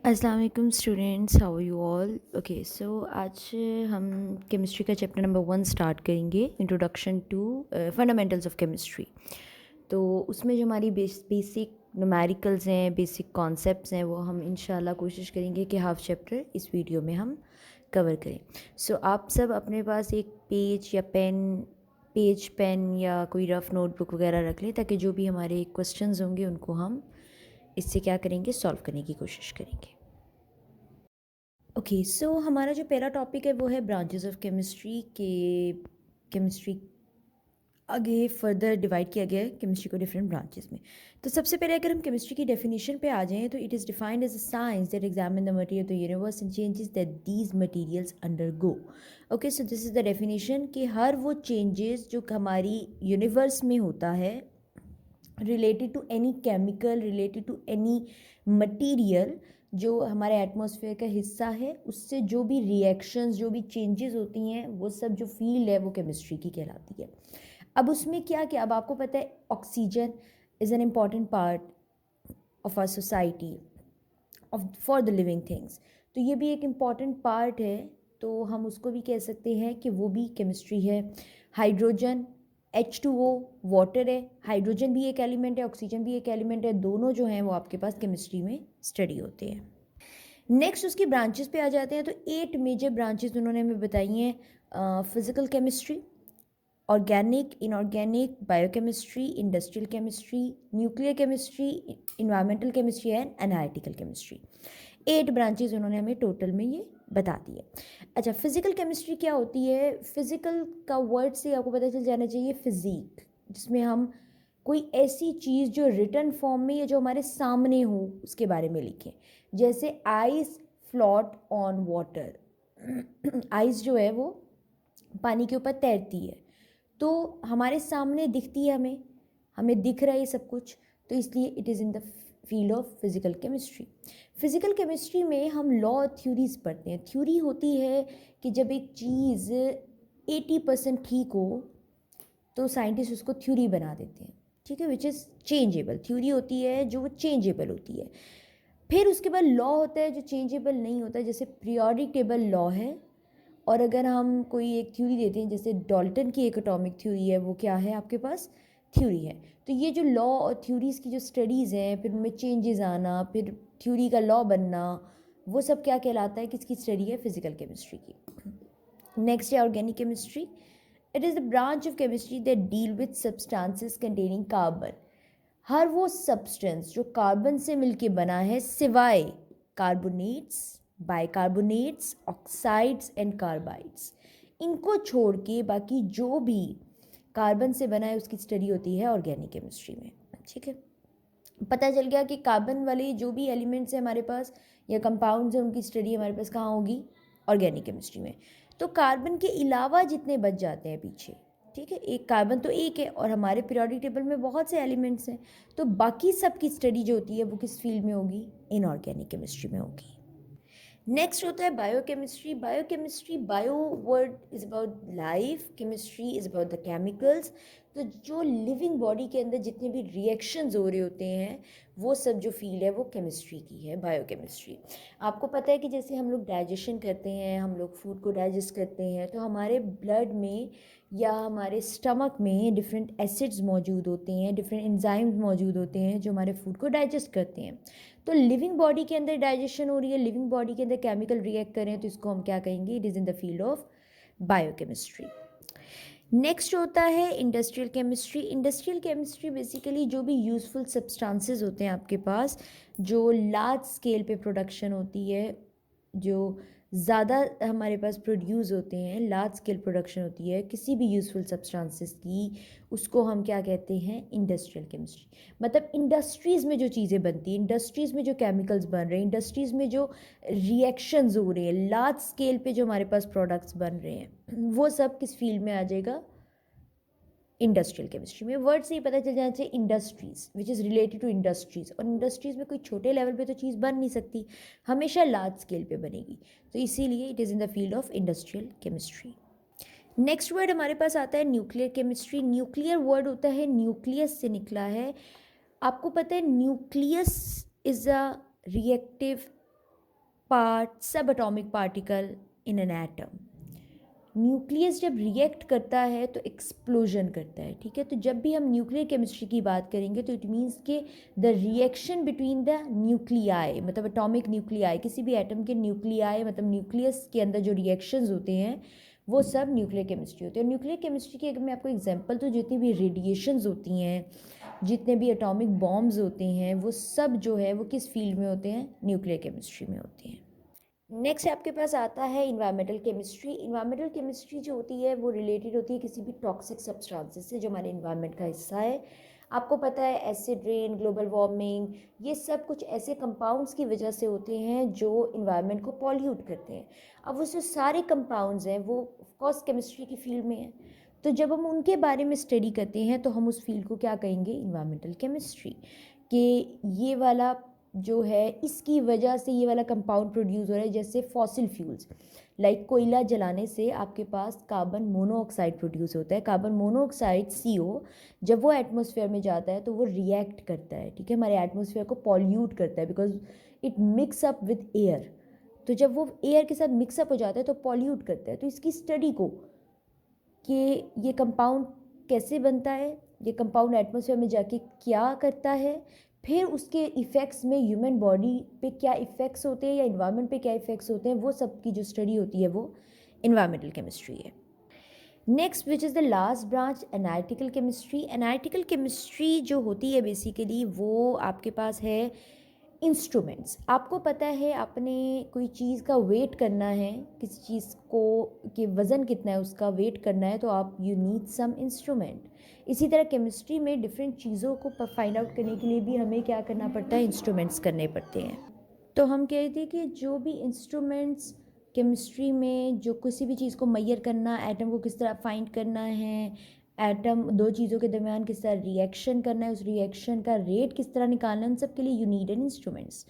अस्सलाम वालेकुम students, how are you all. Okay so आज हम केमिस्ट्री का चैप्टर नंबर 1 स्टार्ट करेंगे, introduction to fundamentals of chemistry. तो उसमें जो हमारी बेसिक न्यूमेरिकल्स हैं, बेसिक कॉन्सेप्ट्स हैं, वो हम इंशाल्लाह कोशिश करेंगे कि हाफ चैप्टर इस वीडियो में हम कवर करें। सो आप सब अपने पास एक पेन या कोई रफ़ नोटबुक वगैरह रख लें, ताकि जो भी हमारे क्वेश्चंस होंगे उनको हम इससे क्या करेंगे, सॉल्व करने की कोशिश करेंगे। ओके सो हमारा जो पहला टॉपिक है वो है ब्रांचेस ऑफ केमिस्ट्री के। केमिस्ट्री आगे फर्दर डिवाइड किया गया है केमिस्ट्री को डिफरेंट ब्रांचेस में। तो सबसे पहले अगर हम केमिस्ट्री की डेफिनेशन पे आ जाएं, तो it is defined as a science that examine the material of the universe and changes that these materials undergo. Okay so this is the definition कि हर वो चेंजेस जो हमारी यूनिवर्स में होता है, related to any chemical, related to any material जो हमारे एटमॉस्फेयर का हिस्सा है, उससे जो भी रिएक्शंस, जो भी चेंजेस होती हैं, वो सब जो फील्ड है वो केमिस्ट्री की कहलाती है। अब उसमें क्या क्या, अब आपको पता है oxygen is an important part of our society, of for the living things. तो ये भी एक इम्पॉर्टेंट पार्ट है, तो हम उसको भी कह सकते हैं कि वो भी केमिस्ट्री है। हाइड्रोजन, H2O वाटर है, हाइड्रोजन भी एक एलिमेंट है, ऑक्सीजन भी एक एलिमेंट है, दोनों जो हैं वो आपके पास केमिस्ट्री में स्टडी होते हैं। नेक्स्ट उसकी ब्रांचेस पे आ जाते हैं, तो 8 मेजर ब्रांचेस उन्होंने हमें बताई हैं। Physical chemistry, organic, inorganic, biochemistry, industrial chemistry, nuclear chemistry, environmental chemistry and analytical chemistry. 8 branches उन्होंने हमें टोटल में ये बता दी है। अच्छा, फिजिकल केमिस्ट्री क्या होती है? फिजिकल का वर्ड से आपको पता चल जाना चाहिए फिजिक, जिसमें हम कोई ऐसी चीज़ जो रिटन फॉर्म में या जो हमारे सामने हो उसके बारे में लिखें। जैसे ice float on water, ice जो है वो पानी के ऊपर तैरती है, तो हमारे सामने दिखती है, हमें हमें दिख रहा है ये सब कुछ, तो इसलिए it is in the field of physical chemistry. Physical chemistry में हम लॉ थ्योरीज पढ़ते हैं। थ्योरी होती है कि जब एक चीज़ 80% ठीक हो तो साइंटिस्ट उसको थ्योरी बना देते हैं, ठीक है, विच इज़ चेंजेबल। थ्योरी होती है जो वो चेंजेबल होती है। फिर उसके बाद लॉ होता है जो चेंजेबल नहीं होता, जैसे पीरियोडिक टेबल लॉ है। और अगर हम कोई एक थ्योरी देते हैं, जैसे डाल्टन की एक एटॉमिक थ्योरी है, वो क्या है आपके पास? थ्योरी है। तो ये जो लॉ और थ्योरीज़ की जो स्टडीज़ हैं, फिर उनमें चेंजेस आना, फिर थ्योरी का लॉ बनना, वो सब क्या कहलाता है, किसकी स्टडी है? फिजिकल केमिस्ट्री की। नेक्स्ट है organic chemistry. It is the branch of chemistry that deal with substances containing carbon. हर वो सब्सटेंस जो कार्बन से मिलके बना है, सिवाय carbonates, bicarbonates, oxides and carbides, इनको छोड़ के बाकी जो भी कार्बन से बना है उसकी स्टडी होती है ऑर्गेनिक केमिस्ट्री में। ठीक है, पता चल गया कि कार्बन वाले जो भी एलिमेंट्स हैं हमारे पास या कंपाउंड्स हैं, उनकी स्टडी हमारे पास कहाँ होगी? ऑर्गेनिक केमिस्ट्री में। तो कार्बन के अलावा जितने बच जाते हैं पीछे, ठीक है, एक कार्बन तो एक है और हमारे पीरियोडिक टेबल में बहुत से एलिमेंट्स हैं, तो बाकी सब की स्टडी जो होती है वो किस फील्ड में होगी? इनऑर्गेनिक केमिस्ट्री में होगी। नेक्स्ट होता है biochemistry. Biochemistry, bio word is about life, chemistry is about the chemicals. तो जो लिविंग बॉडी के अंदर जितने भी रिएक्शंस हो रहे होते हैं, वो सब जो फील्ड है वो केमिस्ट्री की है, बायोकेमिस्ट्री। आपको पता है कि जैसे हम लोग डाइजेशन करते हैं, हम लोग फूड को डाइजेस्ट करते हैं, तो हमारे ब्लड में या हमारे स्टमक में डिफरेंट एसिड्स मौजूद होते हैं, डिफरेंट एंजाइम्स मौजूद होते हैं जो हमारे फूड को डाइजेस्ट करते हैं। तो लिविंग बॉडी के अंदर डाइजेशन हो रही है, लिविंग बॉडी के अंदर केमिकल रिएक्ट कर रहे हैं, तो इसको हम क्या कहेंगे? It is in the field of biochemistry. Next होता है industrial chemistry. Industrial chemistry basically जो भी यूज़फुल सब्सटेंसेस होते हैं आपके पास, जो लार्ज स्केल पे प्रोडक्शन होती है, जो ज़्यादा हमारे पास प्रोड्यूस होते हैं, लार्ज स्केल प्रोडक्शन होती है किसी भी यूज़फुल सब्सटेंसेस की, उसको हम क्या कहते हैं? Industrial chemistry. मतलब इंडस्ट्रीज़ में जो चीज़ें बनती हैं, इंडस्ट्रीज़ में जो केमिकल्स बन रहे हैं, इंडस्ट्रीज़ में जो रिएक्शंस हो रहे हैं, लार्ज स्केल पे जो हमारे पास प्रोडक्ट्स बन रहे हैं, वो सब किस फील्ड में आ जाएगा? इंडस्ट्रियल केमिस्ट्री में। वर्ड से ही पता चल जाना चाहिए industries, which is related to industries. और इंडस्ट्रीज़ में कोई छोटे लेवल पे तो चीज़ बन नहीं सकती, हमेशा लार्ज स्केल पे बनेगी, तो इसीलिए it is in the field of industrial chemistry. Next word हमारे पास आता है न्यूक्लियर केमिस्ट्री। न्यूक्लियर वर्ड होता है, न्यूक्लियस से निकला है। आपको पता है nucleus is a reactive part sub atomic particle in an atom. Nucleus जब रिएक्ट करता है तो एक्सप्लोजन करता है, ठीक है। तो जब भी हम न्यूक्लियर केमिस्ट्री की बात करेंगे तो इट मीन्स के the reaction between the nuclei, मतलब एटॉमिक न्यूक्लियाई, किसी भी एटम के न्यूक्लियाई मतलब न्यूक्लियस के अंदर जो रिएक्शंस होते हैं वो सब न्यूक्लियर केमिस्ट्री होती है। और न्यूक्लियर केमिस्ट्री की अगर मैं आपको एग्जांपल, तो जितनी भी रेडिएशंस होती हैं, जितने भी एटॉमिक बॉम्ब्स होते हैं, वो सब जो है वो किस फील्ड में होते हैं? न्यूक्लियर केमिस्ट्री में होते हैं। नेक्स्ट आपके पास आता है इन्वायरमेंटल केमिस्ट्री। इन्वायरमेंटल केमिस्ट्री जो होती है वो रिलेटेड होती है किसी भी टॉक्सिक सब्सटेंसेस से जो हमारे इन्वायरमेंट का हिस्सा है। आपको पता है एसिड रेन, ग्लोबल वार्मिंग, ये सब कुछ ऐसे कंपाउंड्स की वजह से होते हैं जो इन्वायरमेंट को पॉल्यूट करते हैं। अब वो जो सारे कंपाउंड्स हैं वो ऑफकोर्स केमिस्ट्री की फील्ड में हैं। तो जब हम उनके बारे में स्टडी करते हैं तो हम उस फील्ड को क्या कहेंगे? Environmental chemistry. कि ये वाला जो है इसकी वजह से ये वाला कंपाउंड प्रोड्यूस हो रहा है, जैसे फॉसिल फ्यूल्स, लाइक कोयला जलाने से आपके पास कार्बन मोनोऑक्साइड प्रोड्यूस होता है। कार्बन मोनोऑक्साइड CO जब वो एटमॉस्फेयर में जाता है तो वो रिएक्ट करता है, ठीक है, हमारे एटमॉस्फेयर को पॉल्यूट करता है because it mix up with air. तो जब वो एयर के साथ मिक्सअप हो जाता है तो पॉल्यूट करता है। तो इसकी स्टडी को कि ये कंपाउंड कैसे बनता है, ये कंपाउंड एटमॉस्फेयर में जाके क्या करता है, फिर उसके इफ़ेक्ट्स में ह्यूमन बॉडी पे क्या इफ़ेक्ट्स होते हैं या इन्वायरमेंट पे क्या इफ़ेक्ट्स होते हैं, वो सब की जो स्टडी होती है वो इन्वायरमेंटल केमिस्ट्री है। Next which is the last branch, analytical chemistry. Analytical chemistry जो होती है बेसिकली वो आपके पास है इंस्ट्रूमेंट्स। आपको पता है आपने कोई चीज़ का वेट करना है, किसी चीज़ को कि वज़न कितना है उसका वेट करना है, तो आप यू नीड सम इंस्ट्रूमेंट। इसी तरह केमिस्ट्री में डिफरेंट चीज़ों को फाइंड आउट करने के लिए भी हमें क्या करना पड़ता है? इंस्ट्रूमेंट्स करने पड़ते हैं। तो हम कह रहे थे कि जो भी इंस्ट्रूमेंट्स केमिस्ट्री में जो किसी भी चीज़ को मैयर करना, एटम को किस तरह फाइंड करना है, एटम दो चीज़ों के दरमियान किस तरह रिएक्शन करना है, उस रिएक्शन का रेट किस तरह निकालना है, उन सब के लिए यू नीड एन इंस्ट्रूमेंट्स।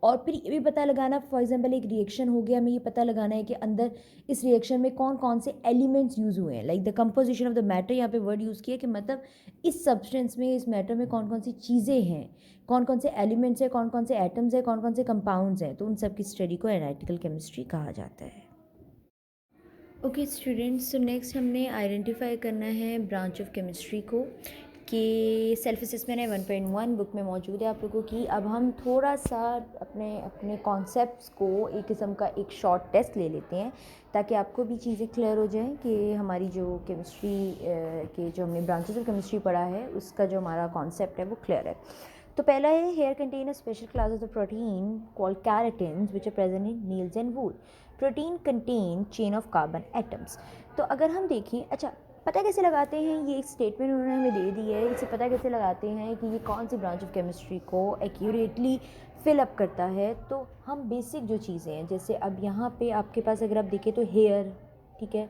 और फिर ये भी पता लगाना, फॉर एग्जांपल एक रिएक्शन हो गया, हमें ये पता लगाना है कि अंदर इस रिएक्शन में कौन कौन से एलिमेंट्स यूज़ हुए हैं, like the composition of the matter. यहाँ पे वर्ड यूज़ किया कि मतलब इस सब्सटेंस में, इस मैटर में कौन कौन सी चीज़ें हैं, कौन कौन से एलिमेंट्स हैं, कौन कौन से एटम्स हैं, कौन कौन से कंपाउंड्स हैं। तो उन सब की स्टडी को एनालिटिकल केमिस्ट्री कहा जाता है। ओके स्टूडेंट्स, तो नेक्स्ट हमने आइडेंटिफाई करना है ब्रांच ऑफ केमिस्ट्री को कि सेल्फ असेसमेंट है 1.1 बुक में मौजूद है आप लोगों की। अब हम थोड़ा सा अपने अपने कॉन्सेप्ट्स को एक किस्म का एक शॉर्ट टेस्ट ले लेते हैं ताकि आपको भी चीज़ें क्लियर हो जाएं कि हमारी जो केमिस्ट्री के जो हमने ब्रांचेस ऑफ केमिस्ट्री पढ़ा है उसका जो हमारा कॉन्सेप्ट है वो क्लियर है। तो पहला है hair contain a special class of the protein called keratins which are present in nails and wool. Protein contain chain of carbon atoms. तो अगर हम देखें, अच्छा पता कैसे लगाते हैं, ये एक स्टेटमेंट उन्होंने हमें दे दी है, इसे पता कैसे लगाते हैं कि ये कौन सी ब्रांच ऑफ केमिस्ट्री को एक्यूरेटली फिल अप करता है। तो हम बेसिक जो चीज़ें हैं, जैसे अब यहाँ पे आपके पास अगर आप देखें तो हेयर, ठीक है,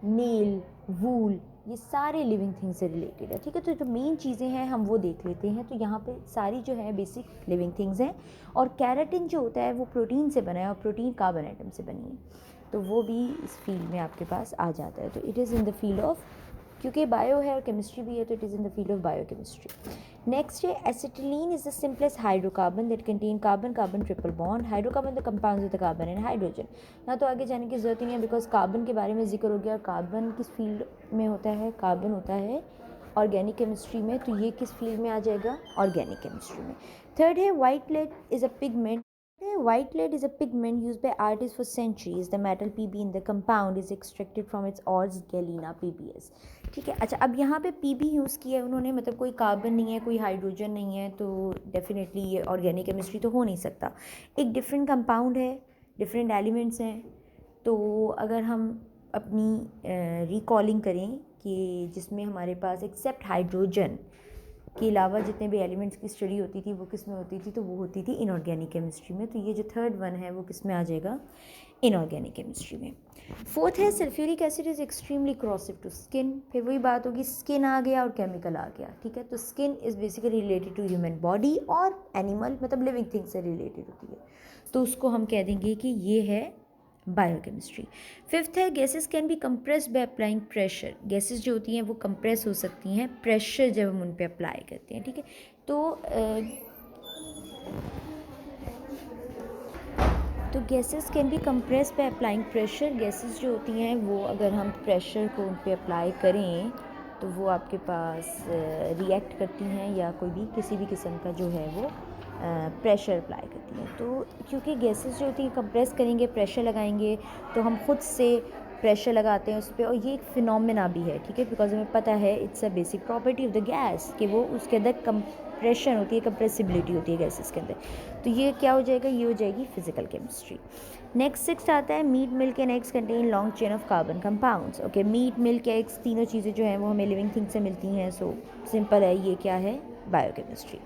नेल, वूल, ये सारे लिविंग थिंग से रिलेटेड है, ठीक है। तो जो मेन चीज़ें हैं हम वो देख लेते हैं। तो यहाँ पे सारी जो है बेसिक लिविंग थिंग्स हैं और कैराटिन जो होता है वो प्रोटीन से बना है और प्रोटीन कार्बन एटम से बनी है, तो वो भी इस फील्ड में आपके पास आ जाता है। तो it is in the field of, क्योंकि बायो है और केमिस्ट्री भी है तो it is in the field of biochemistry. Next है acetylene is the simplest hydrocarbon that contain carbon carbon triple bond. Hydrocarbon the compounds with the carbon and hydrogen. ना तो आगे जाने की जरूरत ही नहीं है बिकॉज कार्बन के बारे में जिक्र हो गया। कार्बन किस फील्ड में होता है? कार्बन होता है ऑर्गेनिक केमिस्ट्री में, तो ये किस फील्ड में आ जाएगा? ऑर्गेनिक केमिस्ट्री में। थर्ड है white lead is a pigment. White lead is a pigment used by artists for centuries. The metal Pb in the compound is extracted from its ores galena PbS. ठीक है, अच्छा अब यहाँ पे Pb use किया है उन्होंने, मतलब कोई कार्बन नहीं है, कोई हाइड्रोजन नहीं है, तो डेफिनेटली ये ऑर्गेनिक केमिस्ट्री तो हो नहीं सकता। एक डिफरेंट कंपाउंड है, डिफरेंट एलिमेंट्स हैं। तो अगर हम अपनी रिकॉलिंग करें कि जिसमें हमारे पास एक्सेप्ट हाइड्रोजन के अलावा जितने भी एलिमेंट्स की स्टडी होती थी वो किस में होती थी? तो वो होती थी इनऑर्गेनिक केमिस्ट्री में। तो ये जो थर्ड वन है वो किस में आ जाएगा? इनऑर्गेनिक केमिस्ट्री में। फोर्थ है sulphuric acid is extremely corrosive to skin. फिर वही बात होगी, स्किन आ गया और केमिकल आ गया, ठीक है। तो skin is basically related to human body और एनिमल, मतलब लिविंग थिंग से रिलेटेड होती है, तो उसको हम कह देंगे कि ये है बायोकेमिस्ट्री। फिफ्थ है gases can be compressed by applying pressure. Gases जो होती हैं वो कंप्रेस हो सकती हैं प्रेशर जब हम उन पे अप्लाई करते हैं, ठीक है। तो तो gases can be compress by applying pressure. Gases जो होती हैं वो अगर हम प्रेशर को उन पे अप्लाई करें तो वो आपके पास रिएक्ट करती हैं या कोई भी किसी भी किस्म का जो है वो प्रेशर अप्लाई करती हैं। तो क्योंकि गैसेस जो होती हैं कंप्रेस करेंगे, प्रेशर लगाएंगे, तो हम खुद से प्रेशर लगाते हैं उस पर, और ये एक फिनोमेना भी है, ठीक है, बिकॉज हमें पता है it's a basic property of the gas कि वो उसके अंदर कंप्रेशन होती है, कंप्रेसिबिलिटी होती है गैसेस के अंदर। तो ये क्या हो जाएगा, ये हो जाएगी फिजिकल केमिस्ट्री। नेक्स्ट 6 आता है meat, milk and eggs contain long chain of carbon compounds. Okay, meat, milk, eggs तीनों चीज़ें जो हैं वो हमें लिविंग थिंग से मिलती हैं, सो सिंपल है, ये क्या है, biochemistry.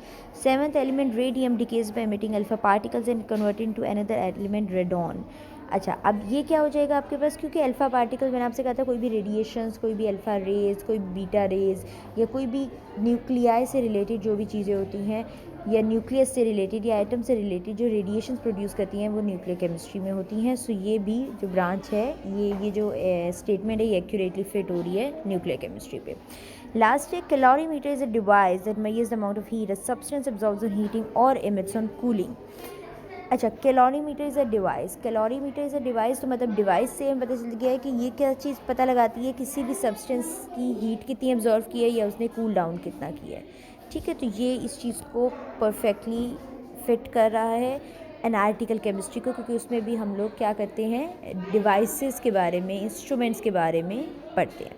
7th element radium decays by emitting alpha particles and converting to another element radon. अच्छा, अब ये क्या हो जाएगा आपके पास, क्योंकि अल्फ़ा पार्टिकल मैंने आपसे कहा था कोई भी रेडिएशंस, कोई भी अल्फ़ा रेज, कोई बीटा रेज, या कोई भी न्यूक्लियाई से रिलेटेड जो भी चीज़ें होती हैं, या न्यूक्लियस से रिलेटेड या एटम से रिलेटेड जो रेडिएशंस प्रोड्यूस करती हैं वो न्यूक्लियर केमिस्ट्री में होती हैं। सो ये भी जो ब्रांच है, ये जो स्टेटमेंट है, ये एक्यूरेटली फिट हो रही है न्यूक्लियर केमिस्ट्री पे। लास्ट है calorimeter is a device that measures the amount of heat a substance absorbs on heating और एमिट्स ऑन कूलिंग। अच्छा, calorimeter is a device, calorimeter is a device, तो मतलब device से हमें पता चल गया है कि ये क्या चीज़ पता लगाती है किसी भी सब्सटेंस की हीट कितनी एब्जॉर्व की है या उसने कूल डाउन कितना किया है, ठीक है। तो ये इस चीज़ को परफेक्टली फिट कर रहा है एनालिटिकल केमिस्ट्री को, क्योंकि उसमें भी हम लोग क्या करते हैं, डिवाइसेस के बारे में, इंस्ट्रूमेंट्स के बारे में पढ़ते हैं,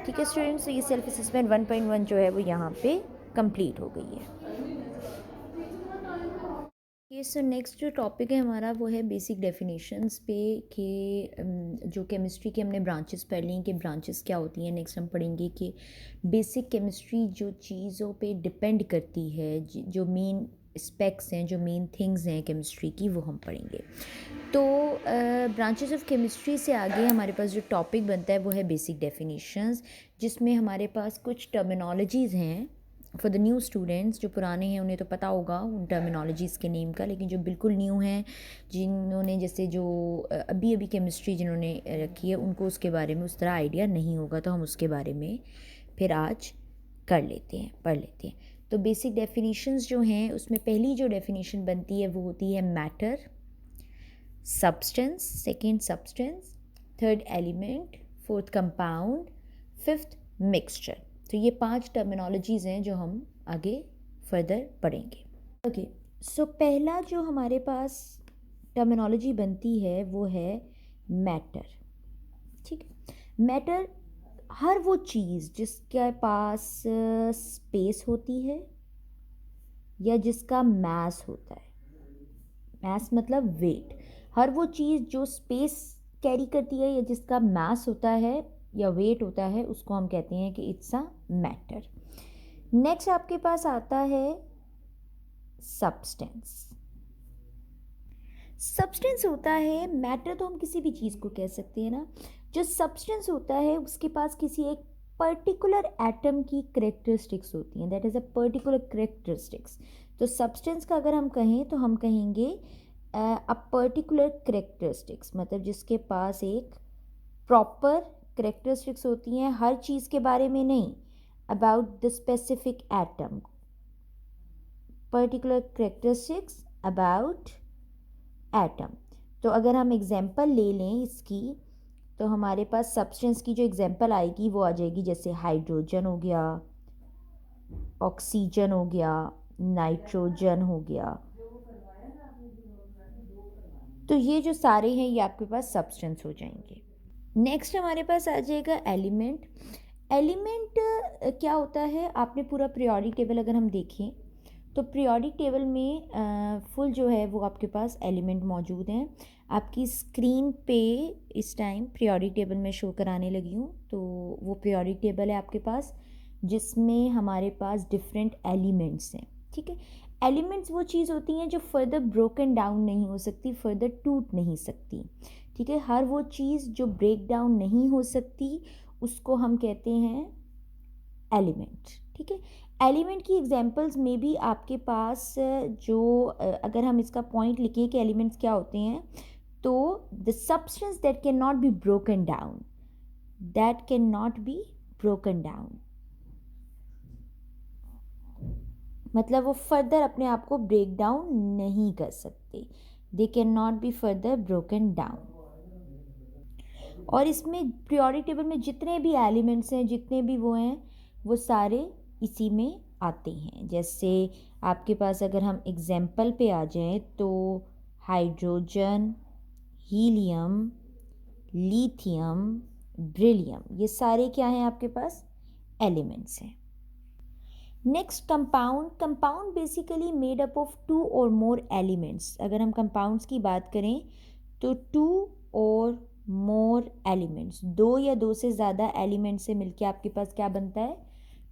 ठीक है स्टूडेंट्स। ये सेल्फ असेसमेंट 1.1 जो है वो यहाँ पे कंप्लीट हो गई है। ये सो नेक्स्ट जो टॉपिक है हमारा वो है बेसिक डेफिनेशंस पे, कि जो केमिस्ट्री के हमने ब्रांचेस पढ़ ली कि ब्रांचेस क्या होती हैं। नेक्स्ट हम पढ़ेंगे कि बेसिक केमिस्ट्री जो चीज़ों पे डिपेंड करती है, जो मेन स्पेक्स हैं, जो मेन थिंग्स हैं केमिस्ट्री की, वो हम पढ़ेंगे। तो ब्रांचेस ऑफ केमिस्ट्री से आगे हमारे पास जो टॉपिक बनता है वो है बेसिक डेफिनेशंस, जिसमें हमारे पास कुछ टर्मिनोलॉजीज़ हैं फॉर द न्यू स्टूडेंट्स। जो पुराने हैं उन्हें तो पता होगा उन टर्मिनोलॉजीज़ के नेम का, लेकिन जो बिल्कुल न्यू हैं, जिन्होंने जैसे जो अभी अभी केमिस्ट्री जिन्होंने रखी है, उनको उसके बारे में उस तरह आइडिया नहीं होगा, तो हम उसके बारे में फिर आज कर लेते हैं, पढ़ लेते हैं। तो बेसिक डेफिनेशंस जो हैं उसमें पहली जो डेफिनेशन बनती है वो होती है matter, substance, second substance, third element, fourth compound, fifth mixture. तो ये 5 टर्मिनोलॉजीज़ हैं जो हम आगे फर्दर पढ़ेंगे। ओके, सो पहला जो हमारे पास टर्मिनोलॉजी बनती है वो है मैटर, ठीक है। मैटर हर वो चीज़ जिसके पास स्पेस होती है या जिसका मास होता है, मास मतलब वेट, हर वो चीज़ जो स्पेस कैरी करती है या जिसका मास होता है या वेट होता है, उसको हम कहते हैं कि इट्स अ मैटर। नेक्स्ट आपके पास आता है सब्सटेंस। सब्सटेंस होता है, मैटर तो हम किसी भी चीज़ को कह सकते हैं ना, जो सब्सटेंस होता है उसके पास किसी एक पर्टिकुलर एटम की करेक्टरिस्टिक्स होती हैं, that is a particular characteristics. तो सब्सटेंस का अगर हम कहें तो हम कहेंगे अ पर्टिकुलर करेक्टरिस्टिक्स, मतलब जिसके पास एक प्रॉपर करेक्टरिस्टिक्स होती हैं, हर चीज़ के बारे में नहीं, about the specific atom, particular characteristics about atom. तो अगर हम एग्जांपल ले लें इसकी, तो हमारे पास सब्सटेंस की जो एग्जांपल आएगी वो आ जाएगी, जैसे हाइड्रोजन हो गया, ऑक्सीजन हो गया, नाइट्रोजन हो गया। तो ये जो सारे हैं ये आपके पास सब्सटेंस हो जाएंगे। नेक्स्ट हमारे पास आ जाएगा एलिमेंट। एलिमेंट क्या होता है, आपने पूरा पीरियोडिक टेबल अगर हम देखें तो पीरियोडिक टेबल में फुल जो है वो आपके पास एलिमेंट मौजूद हैं। आपकी स्क्रीन पे इस टाइम पीरियोडिक टेबल में शो कराने लगी हूँ, तो वो पीरियोडिक टेबल है आपके पास जिसमें हमारे पास डिफरेंट एलिमेंट्स हैं, ठीक है। एलिमेंट्स वो चीज़ होती हैं जो फर्दर ब्रोकन डाउन नहीं हो सकती, फर्दर टूट नहीं सकती, ठीक है। हर वो चीज़ जो ब्रेक डाउन नहीं हो सकती उसको हम कहते हैं एलिमेंट, ठीक है। एलिमेंट की एग्जांपल्स में भी आपके पास जो अगर हम इसका पॉइंट लिखें कि एलिमेंट्स क्या होते हैं, तो the substance that can not be broken down, that can not be broken down, मतलब वो फर्दर अपने आप को ब्रेक डाउन नहीं कर सकते, they can not be further broken down. और इसमें पीरियोडिक टेबल में जितने भी एलिमेंट्स हैं, जितने भी वो हैं, वो सारे इसी में आते हैं। जैसे आपके पास अगर हम एग्जाम्पल पे आ जाएं तो हाइड्रोजन, हीलियम, लिथियम, ब्रिलियम, ये सारे क्या हैं आपके पास? एलिमेंट्स हैं। Next compound. Compound basically made up of two और मोर एलिमेंट्स। अगर हम कंपाउंड्स की बात करें तो टू और मोर एलिमेंट्स, दो या दो से ज़्यादा एलिमेंट से मिलके आपके पास क्या बनता है?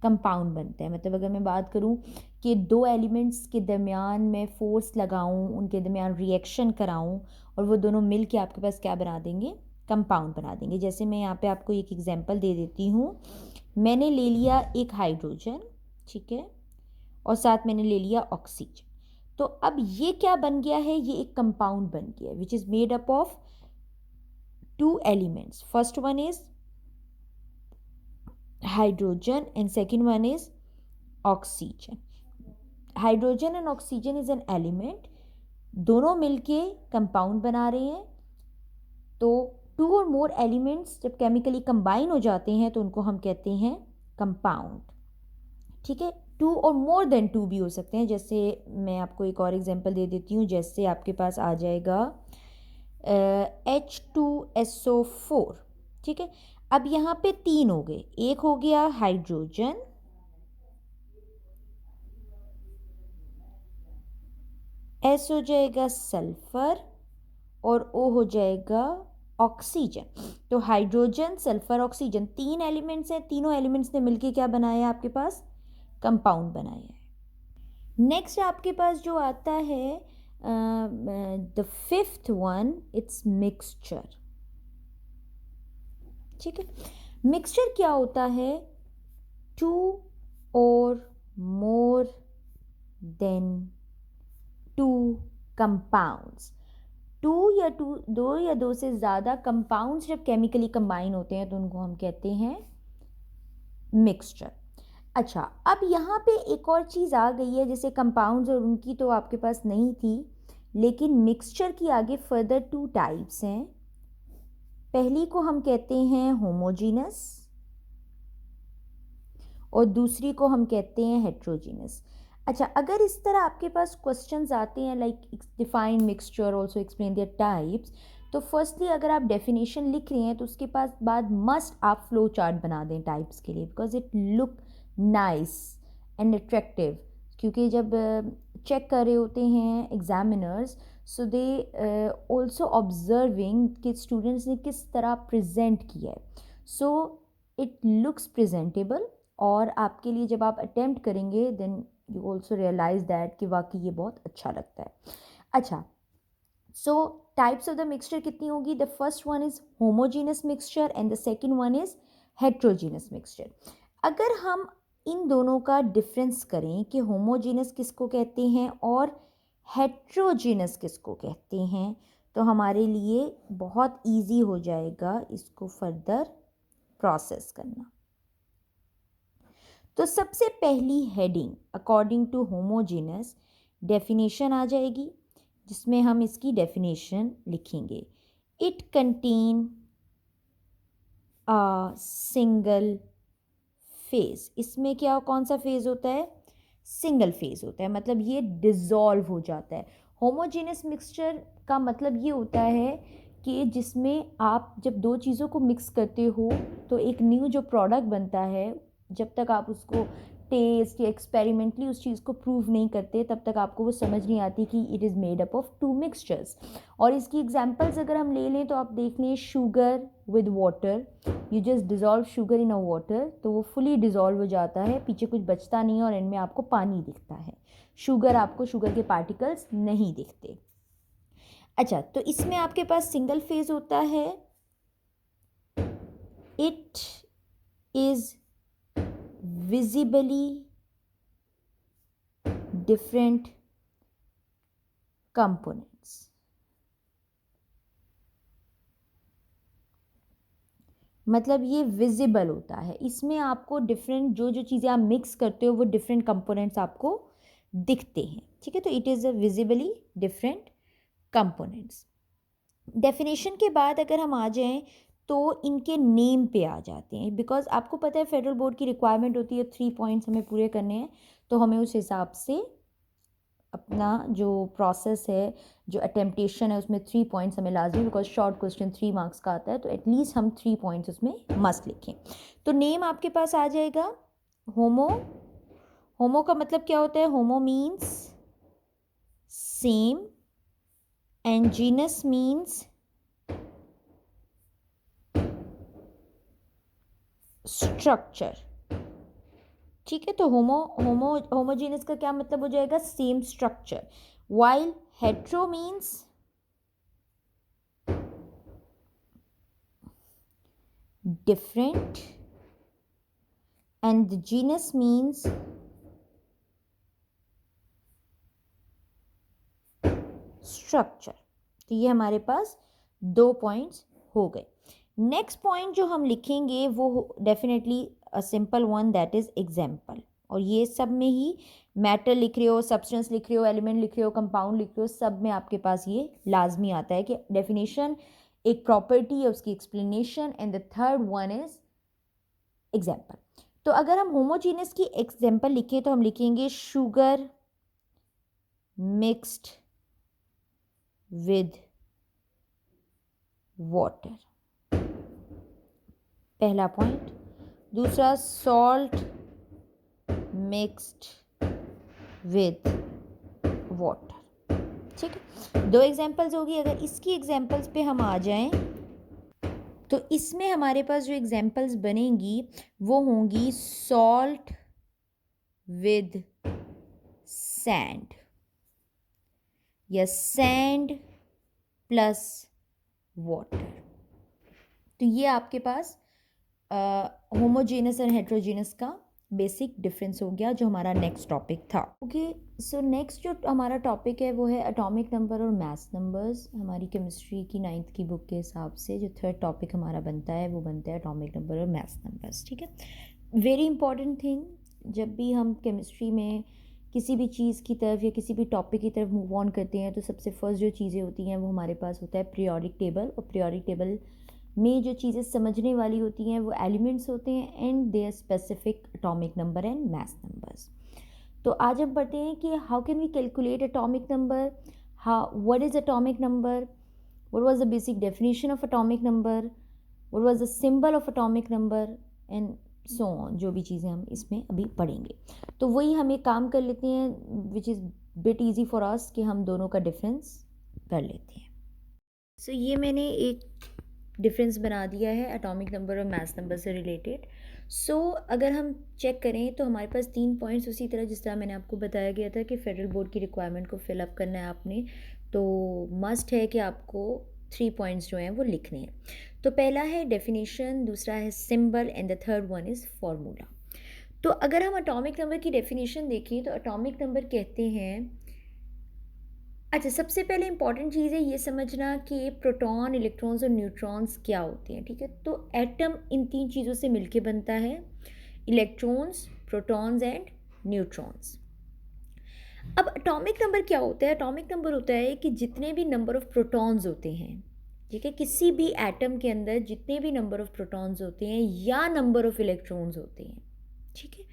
कंपाउंड बनता है। मतलब अगर मैं बात करूं कि दो एलिमेंट्स के दरमियान मैं फोर्स लगाऊं, उनके दरमियान रिएक्शन कराऊं और वो दोनों मिल के आपके पास क्या बना देंगे? कंपाउंड बना देंगे। जैसे मैं यहाँ पे आपको एक एग्जांपल दे देती हूँ। मैंने ले लिया एक हाइड्रोजन, ठीक है, और साथ मैंने ले लिया ऑक्सीजन। तो अब ये क्या बन गया है? ये एक कंपाउंड बन गया, which is made up of two elements. First one is hydrogen and second one is oxygen. Hydrogen and oxygen is an element, दोनों मिलके कंपाउंड बना रहे हैं। तो टू और मोर एलिमेंट्स जब केमिकली कंबाइन हो जाते हैं तो उनको हम कहते हैं कंपाउंड। ठीक है, टू और मोर देन टू भी हो सकते हैं। जैसे मैं आपको एक और एग्जांपल दे देती हूँ। जैसे आपके पास आ जाएगा H2SO4, ठीक है। अब यहाँ पे तीन हो गए, एक हो गया हाइड्रोजन, S हो जाएगा सल्फर और O हो जाएगा ऑक्सीजन। तो हाइड्रोजन, सल्फर, ऑक्सीजन, तीन एलिमेंट्स हैं। तीनों एलिमेंट्स ने मिलके क्या बनाया? आपके पास कंपाउंड बनाया है। नेक्स्ट आपके पास जो आता है the fifth one, it's mixture. ठीक है, मिक्सचर क्या होता है? टू और मोर देन टू कंपाउंड्स। दो या दो से ज़्यादा कंपाउंड्स जब केमिकली कंबाइन होते हैं तो उनको हम कहते हैं मिक्सचर। अच्छा, अब यहाँ पे एक और चीज़ आ गई है। जैसे कंपाउंड्स और उनकी तो आपके पास नहीं थी, लेकिन मिक्सचर की आगे फर्दर टू टाइप्स हैं। पहली को हम कहते हैं होमोजीनस और दूसरी को हम कहते हैं हेट्रोजीनस। अच्छा, अगर इस तरह आपके पास क्वेश्चंस आते हैं like define mixture, also explain there types, तो फर्स्टली अगर आप डेफिनेशन लिख रहे हैं तो उसके पास बाद मस्ट आप फ्लो चार्ट बना दें टाइप्स के लिए, because it look nice and attractive. क्योंकि जब चेक कर रहे होते हैं examiners, so they also observing कि स्टूडेंट्स ने किस तरह प्रेजेंट किया है, सो इट लुक्स प्रेजेंटेबल। और आपके लिए जब आप अटेम्प्ट करेंगे then you also realise that कि वाकई ये बहुत अच्छा लगता है। अच्छा, so types of the mixture कितनी होगी? The first one is homogeneous mixture and the second one is heterogeneous mixture. अगर हम इन दोनों का डिफरेंस करें कि होमोजीनस किसको कहते हैं और हेट्रोजीनस किसको कहते हैं, तो हमारे लिए बहुत ईजी हो जाएगा इसको फर्दर प्रोसेस करना। तो सबसे पहली heading according to homogeneous definition आ जाएगी, जिसमें हम इसकी डेफिनेशन लिखेंगे। It contain a single phase. इसमें क्या, कौन सा फेज होता है? सिंगल फेज होता है, मतलब ये डिसॉल्व हो जाता है। होमोजेनस मिक्सचर का मतलब ये होता है कि जिसमें आप जब दो चीज़ों को मिक्स करते हो तो एक न्यू जो प्रोडक्ट बनता है, जब तक आप उसको टेस्ट या एक्सपेरिमेंटली उस चीज़ को प्रूव नहीं करते तब तक आपको वो समझ नहीं आती कि it is made up of two mixtures. और इसकी एग्जांपल्स अगर हम ले लें तो आप देख लें, sugar with water, you just dissolve sugar in a water, तो वो फुली डिज़ोल्व हो जाता है, पीछे कुछ बचता नहीं है और एंड में आपको पानी दिखता है। शुगर, आपको शुगर के पार्टिकल्स नहीं दिखते। अच्छा, तो इसमें आपके पास सिंगल फेज होता है। It is visibly different components. मतलब ये विजिबल होता है, इसमें आपको डिफरेंट जो जो चीज़ें आप मिक्स करते हो वो डिफरेंट कंपोनेंट्स आपको दिखते हैं। ठीक है, तो it is a visibly different components. Definition के बाद अगर हम आ जाएं तो इनके नेम पे आ जाते हैं, बिकॉज आपको पता है फेडरल बोर्ड की रिक्वायरमेंट होती है 3 पॉइंट्स हमें पूरे करने हैं, तो हमें उस हिसाब से अपना जो प्रोसेस है, जो अटेम्पटेशन है, उसमें 3 पॉइंट्स हमें लाजमी, बिकॉज शॉर्ट क्वेश्चन 3 मार्क्स का आता है, तो एटलीस्ट हम 3 पॉइंट्स उसमें मस्ट लिखें। तो नेम आपके पास आ जाएगा होमो। होमो का मतलब क्या होता है? होमो means same and genus means structure. ठीक है, तो होमोजीनस का क्या मतलब हो जाएगा? Same structure. While hetero means different and the genus means structure। तो ये हमारे पास 2 पॉइंट्स हो गए। नेक्स्ट पॉइंट जो हम लिखेंगे वो definitely a simple one, that is example. और ये सब में ही मैटर लिख रहे हो, सब्सटेंस लिख रहे हो, एलिमेंट लिख रहे हो, कंपाउंड लिख रहे हो, सब में आपके पास ये लाजमी आता है कि डेफिनेशन एक प्रॉपर्टी है, उसकी explanation, and the third one is example. तो अगर हम होमोजीनियस की एग्जाम्पल लिखें तो हम लिखेंगे शुगर मिक्स्ड विद वाटर, पहला पॉइंट। दूसरा सॉल्ट मिक्स्ड विद वाटर। ठीक है, 2 एग्जाम्पल्स होगी। अगर इसकी एग्जाम्पल्स पे हम आ जाएं तो इसमें हमारे पास जो एग्जाम्पल्स बनेंगी वो होंगी सॉल्ट विद सैंड या सैंड प्लस वाटर। तो ये आपके पास होमोजेनस और हेट्रोजेनस का बेसिक डिफरेंस हो गया, जो हमारा नेक्स्ट टॉपिक था। ओके, सो नेक्स्ट जो हमारा टॉपिक है वो है एटॉमिक नंबर और मैथ्स नंबर्स। हमारी केमिस्ट्री की 9th की बुक के हिसाब से जो थर्ड टॉपिक हमारा बनता है वो बनता है एटॉमिक नंबर और मैथ्स नंबर्स। ठीक है, वेरी इंपॉर्टेंट थिंग, जब भी हम केमिस्ट्री में किसी भी चीज़ की तरफ या किसी भी टॉपिक की तरफ मूव ऑन करते हैं तो सबसे फर्स्ट जो चीज़ें होती हैं वो हमारे पास होता है पीरियोडिक टेबल। और पीरियोडिक टेबल में जो चीज़ें समझने वाली होती हैं वो एलिमेंट्स होते हैं and their specific atomic number and mass numbers. तो आज हम पढ़ते हैं कि how can we calculate atomic number, how what is atomic number, what was the basic definition of atomic number, what was the symbol of atomic number, and so on. जो भी चीज़ें हम इसमें अभी पढ़ेंगे, तो वही हम एक काम कर लेते हैं which is bit easy for us कि हम दोनों का डिफरेंस कर लेते हैं। सो ये मैंने एक डिफरेंस बना दिया है एटॉमिक नंबर और मैथ्स नंबर से रिलेटेड। सो अगर हम चेक करें तो हमारे पास 3 पॉइंट्स उसी तरह जिस तरह मैंने आपको बताया गया था कि फेडरल बोर्ड की रिक्वायरमेंट को फिलअप करना है आपने, तो मस्ट है कि आपको 3 पॉइंट्स जो हैं वो लिखने हैं। तो पहला है डेफिनेशन, दूसरा है symbol and the third one is formula. तो अगर हम एटॉमिक नंबर की डेफिनेशन देखें तो एटॉमिक नंबर कहते हैं, अच्छा सबसे पहले इंपॉर्टेंट चीज़ है ये समझना कि प्रोटॉन, इलेक्ट्रॉन्स और न्यूट्रॉन्स क्या होते हैं। ठीक है, तो एटम इन 3 चीज़ों से मिलके बनता है, इलेक्ट्रॉन्स, प्रोटॉन्स एंड न्यूट्रॉन्स। अब एटॉमिक नंबर क्या होता है? एटॉमिक नंबर होता है कि जितने भी नंबर ऑफ प्रोटॉन्स होते हैं, ठीक है, किसी भी एटम के अंदर जितने भी नंबर ऑफ प्रोटॉन्स होते हैं या नंबर ऑफ इलेक्ट्रॉन्स होते हैं, ठीक है,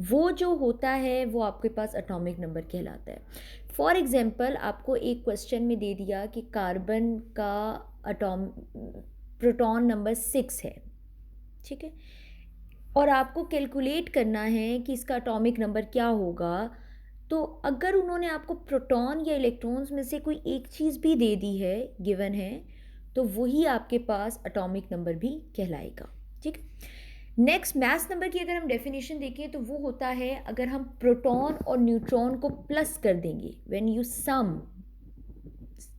वो जो होता है वो आपके पास एटॉमिक नंबर कहलाता है। फॉर एग्जांपल आपको एक क्वेश्चन में दे दिया कि कार्बन का प्रोटॉन नंबर 6 है, ठीक है, और आपको कैलकुलेट करना है कि इसका एटॉमिक नंबर क्या होगा। तो अगर उन्होंने आपको प्रोटॉन या इलेक्ट्रॉन्स में से कोई एक चीज़ भी दे दी है, गिवन है, तो वही आपके पास एटॉमिक नंबर भी कहलाएगा। ठीक है, नेक्स्ट मैथ्स नंबर की अगर हम डेफिनेशन देखें तो वो होता है अगर हम प्रोटॉन और न्यूट्रॉन को प्लस कर देंगे, when you sum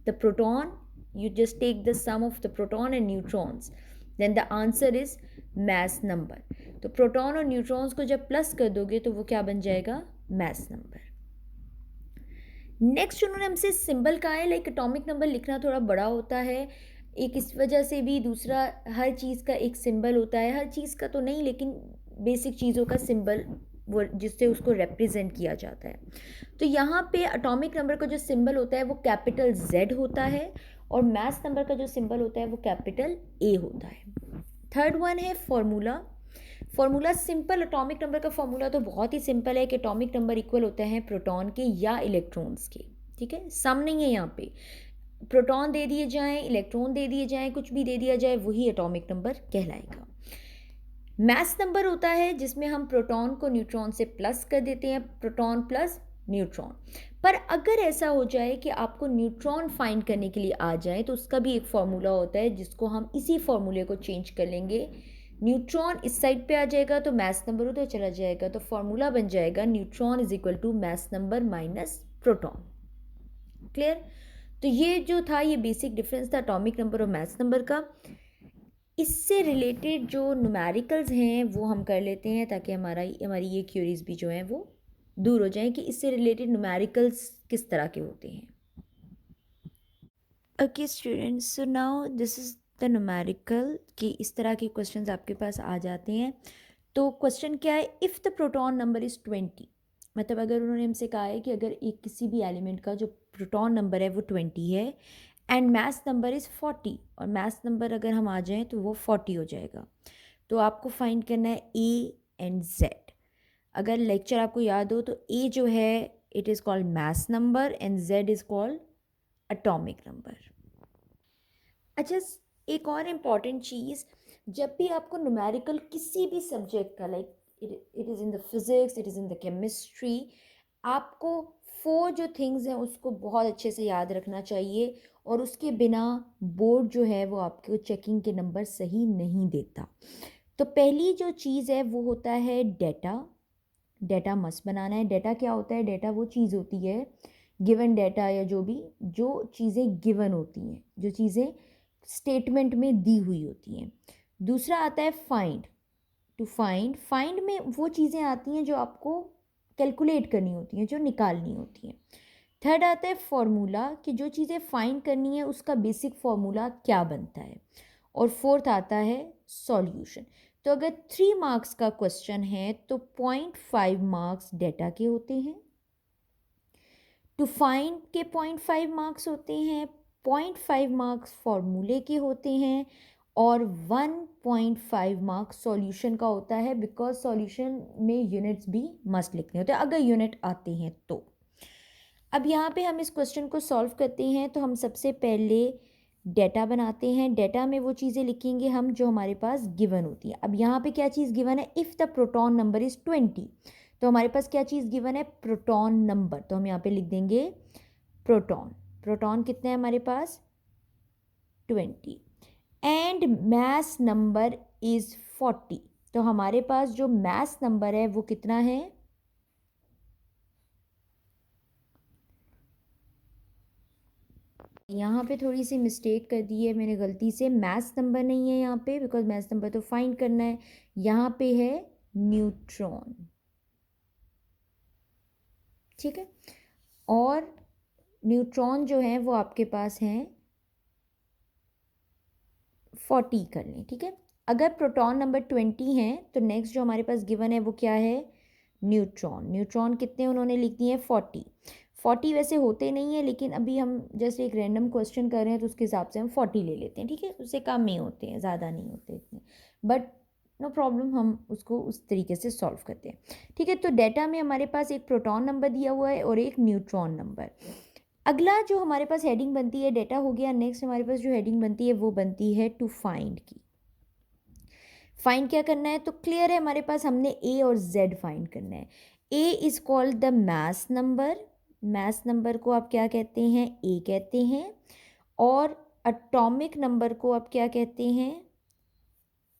the proton, you just take the sum of the proton and neutrons, then the answer is mass number। तो प्रोटॉन और न्यूट्रॉन्स को जब प्लस कर दोगे तो वो क्या बन जाएगा? mass number। नेक्स्ट उन्होंने हमसे सिंबल कहा है, लाइक एटॉमिक नंबर लिखना थोड़ा बड़ा होता है, एक इस वजह से भी, दूसरा हर चीज़ का एक सिंबल होता है, हर चीज़ का तो नहीं लेकिन बेसिक चीज़ों का सिंबल वो जिससे उसको रिप्रेजेंट किया जाता है। तो यहाँ पे एटॉमिक नंबर का जो सिंबल होता है वो कैपिटल Z होता है और मास नंबर का जो सिंबल होता है वो कैपिटल A होता है। थर्ड वन है formula. Formula simple, atomic number का फॉर्मूला तो बहुत ही सिंपल है कि एटॉमिक नंबर इक्वल होते हैं प्रोटॉन के या इलेक्ट्रॉन्स के, ठीक है, सम नहीं है यहाँ पे। प्रोटॉन दे दिए जाएं, इलेक्ट्रॉन दे दिए जाएं, कुछ भी दे दिया जाए, वही एटॉमिक नंबर कहलाएगा। मास नंबर होता है जिसमें हम प्रोटॉन को न्यूट्रॉन से प्लस कर देते हैं, प्रोटॉन प्लस न्यूट्रॉन। पर अगर ऐसा हो जाए कि आपको न्यूट्रॉन फाइंड करने के लिए आ जाए तो उसका भी एक फॉर्मूला होता है जिसको हम इसी फॉर्मूले को चेंज कर लेंगे। न्यूट्रॉन इस साइड पे आ जाएगा तो मास नंबर उधर चला जाएगा, तो फॉर्मूला बन जाएगा neutron is equal to mass number minus proton. Clear? तो ये जो था ये बेसिक डिफरेंस था एटॉमिक नंबर और मास नंबर का। इससे रिलेटेड जो न्यूमेरिकल्स हैं वो हम कर लेते हैं ताकि हमारी ये क्यूरीज भी जो हैं वो दूर हो जाएं कि इससे रिलेटेड न्यूमेरिकल्स किस तरह के होते हैं। Okay students, so now this is the numerical कि इस तरह के क्वेश्चंस आपके पास आ जाते हैं। तो क्वेश्चन क्या है, if the proton number is 20, मतलब अगर उन्होंने हमसे कहा है कि अगर एक किसी भी एलिमेंट का जो प्रोटॉन नंबर है वो 20 है एंड मास नंबर इज़ 40, और मास नंबर अगर हम आ जाएं तो वो 40 हो जाएगा। तो आपको फाइंड करना है ए एंड जेड। अगर लेक्चर आपको याद हो तो ए जो है it is called mass number and Z is called atomic number. अच्छा, एक और इम्पॉर्टेंट चीज़, जब भी आपको न्यूमेरिकल किसी भी सब्जेक्ट का, like it is in the physics, it is in the chemistry, आपको 4 जो थिंग्स हैं उसको बहुत अच्छे से याद रखना चाहिए, और उसके बिना बोर्ड जो है वो आपको चेकिंग के नंबर सही नहीं देता। तो पहली जो चीज़ है वो होता है डेटा। डेटा मस्ट बनाना है। डेटा क्या होता है? डेटा वो चीज़ होती है, गिवन डेटा या जो चीज़ें गिवन होती हैं, जो चीज़ें स्टेटमेंट में दी हुई होती हैं। दूसरा आता है फाइंड। टू फाइंड में वो चीज़ें आती हैं जो आपको कैलकुलेट करनी होती हैं, जो निकालनी होती हैं। थर्ड आता है फॉर्मूला, कि जो चीज़ें फाइंड करनी है उसका बेसिक फॉर्मूला क्या बनता है। और फोर्थ आता है सॉल्यूशन। तो अगर 3 मार्क्स का क्वेश्चन है तो 0.5 मार्क्स डेटा के होते हैं, टू फाइंड के 0.5 मार्क्स होते हैं, 0.5 मार्क्स फॉर्मूले के होते हैं, और 1.5 मार्क्स सॉल्यूशन का होता है, बिकॉज सॉल्यूशन में यूनिट्स भी मस्ट लिखने होते हैं अगर यूनिट आते हैं तो। अब यहाँ पे हम इस क्वेश्चन को सॉल्व करते हैं, तो हम सबसे पहले डेटा बनाते हैं। डेटा में वो चीज़ें लिखेंगे हम जो हमारे पास गिवन होती है। अब यहाँ पे क्या चीज़ गिवन है? If the proton number is 20, तो हमारे पास क्या चीज़ गिवन है? Proton number. तो हम यहाँ पे लिख देंगे प्रोटॉन। प्रोटॉन कितने हैं हमारे पास? 20। एंड मास नंबर इज़ 40, तो हमारे पास जो मास नंबर है वो कितना है? यहाँ पे थोड़ी सी मिस्टेक कर दी है मैंने गलती से, मास नंबर नहीं है यहाँ पे, बिकॉज मास नंबर तो फाइंड करना है। यहाँ पे है न्यूट्रॉन, ठीक है। और न्यूट्रॉन जो है वो आपके पास हैं 40 कर लें, ठीक है। अगर प्रोटॉन नंबर 20 है तो नेक्स्ट जो हमारे पास गिवन है वो क्या है? न्यूट्रॉन। न्यूट्रॉन कितने उन्होंने लिख दिए हैं? 40। 40 वैसे होते नहीं है, लेकिन अभी हम जैसे एक रैंडम क्वेश्चन कर रहे हैं तो उसके हिसाब से हम 40 ले लेते हैं, ठीक है। उससे कम ही होते हैं, ज़्यादा नहीं होते इतने, बट नो प्रॉब्लम, हम उसको उस तरीके से सॉल्व करते हैं, ठीक है। तो डेटा में हमारे पास एक प्रोटॉन नंबर दिया हुआ है और एक न्यूट्रॉन नंबर। अगला जो हमारे पास हेडिंग बनती है, डेटा हो गया। नेक्स्ट हमारे पास जो हेडिंग बनती है वो बनती है टू फाइंड की। फाइंड क्या करना है? तो क्लियर है हमारे पास, हमने ए और जेड फाइंड करना है। A is called the mass number. Mass number को आप क्या कहते हैं? ए कहते हैं। और एटॉमिक नंबर को आप क्या कहते हैं?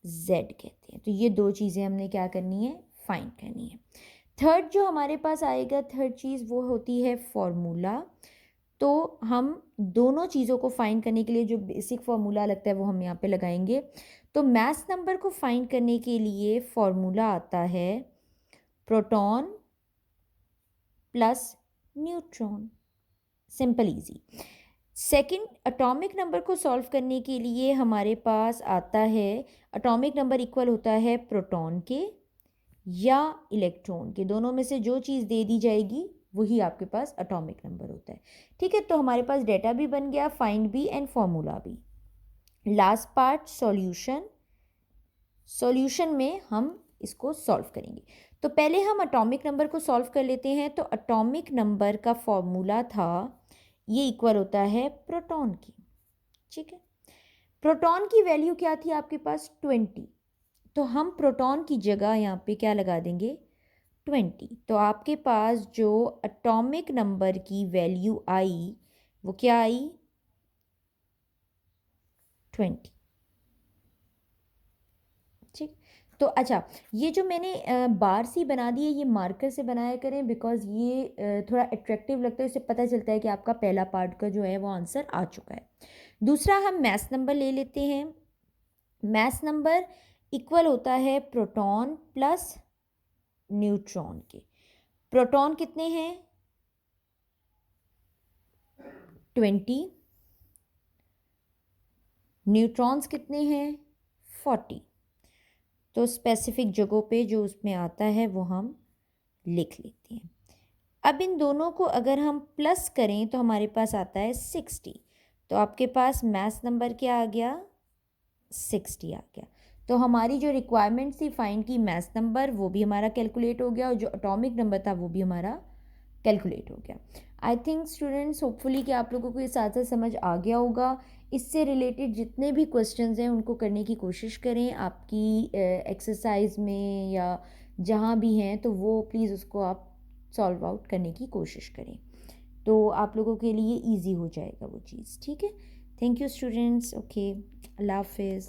जेड कहते हैं। तो ये दो चीज़ें हमने क्या करनी है? फाइंड करनी है। थर्ड जो हमारे पास आएगा, थर्ड चीज़ वो होती है फॉर्मूला। तो हम दोनों चीज़ों को फाइंड करने के लिए जो बेसिक फॉर्मूला लगता है वो हम यहाँ पे लगाएंगे। तो मास नंबर को फाइंड करने के लिए फॉर्मूला आता है proton plus neutron, simple easy. Second, atomic number को सॉल्व करने के लिए हमारे पास आता है, एटॉमिक नंबर इक्वल होता है प्रोटॉन के या इलेक्ट्रॉन के, दोनों में से जो चीज़ दे दी जाएगी वही आपके पास एटॉमिक नंबर होता है। ठीक है, तो हमारे पास डेटा भी बन गया, फाइंड भी एंड फॉर्मूला भी। Last part solution. सॉल्यूशन में हम इसको सॉल्व करेंगे। तो पहले हम एटॉमिक नंबर को सॉल्व कर लेते हैं। तो एटॉमिक नंबर का फॉर्मूला था, ये इक्वल होता है प्रोटॉन की। ठीक है, प्रोटॉन की वैल्यू क्या थी आपके पास 20, तो हम प्रोटॉन की जगह यहाँ पे क्या लगा देंगे 20। तो आपके पास जो एटॉमिक नंबर की वैल्यू आई वो क्या आई 20। ठीक, तो अच्छा, ये जो मैंने बार सी बना दी है ये मार्कर से बनाया करें, बिकॉज ये थोड़ा अट्रैक्टिव लगता है, इससे पता चलता है कि आपका पहला पार्ट का जो है वो आंसर आ चुका है। दूसरा हम मैथ नंबर ले लेते हैं। मैथ नंबर इक्वल होता है प्रोटॉन प्लस न्यूट्रॉन के। प्रोटॉन कितने हैं 20, न्यूट्रॉन्स कितने हैं 40। तो स्पेसिफिक जगहों पे जो उसमें आता है वो हम लिख लेते हैं। अब इन दोनों को अगर हम प्लस करें तो हमारे पास आता है 60। तो आपके पास मैथ नंबर क्या आ गया 60 आ गया। तो हमारी जो रिक्वायरमेंट थी फाइंड की मैथ नंबर वो भी हमारा कैलकुलेट हो गया, और जो एटॉमिक नंबर था वो भी हमारा कैलकुलेट हो गया। आई थिंक स्टूडेंट्स होपफुली कि आप लोगों को ये साथ साथ समझ आ गया होगा। इससे रिलेटेड जितने भी क्वेश्चंस हैं उनको करने की कोशिश करें आपकी एक्सरसाइज में या जहाँ भी हैं, तो वो प्लीज़ उसको आप सॉल्व आउट करने की कोशिश करें, तो आप लोगों के लिए इजी हो जाएगा वो चीज़। ठीक है, थैंक यू स्टूडेंट्स। ओके, अल्लाह हाफिज़।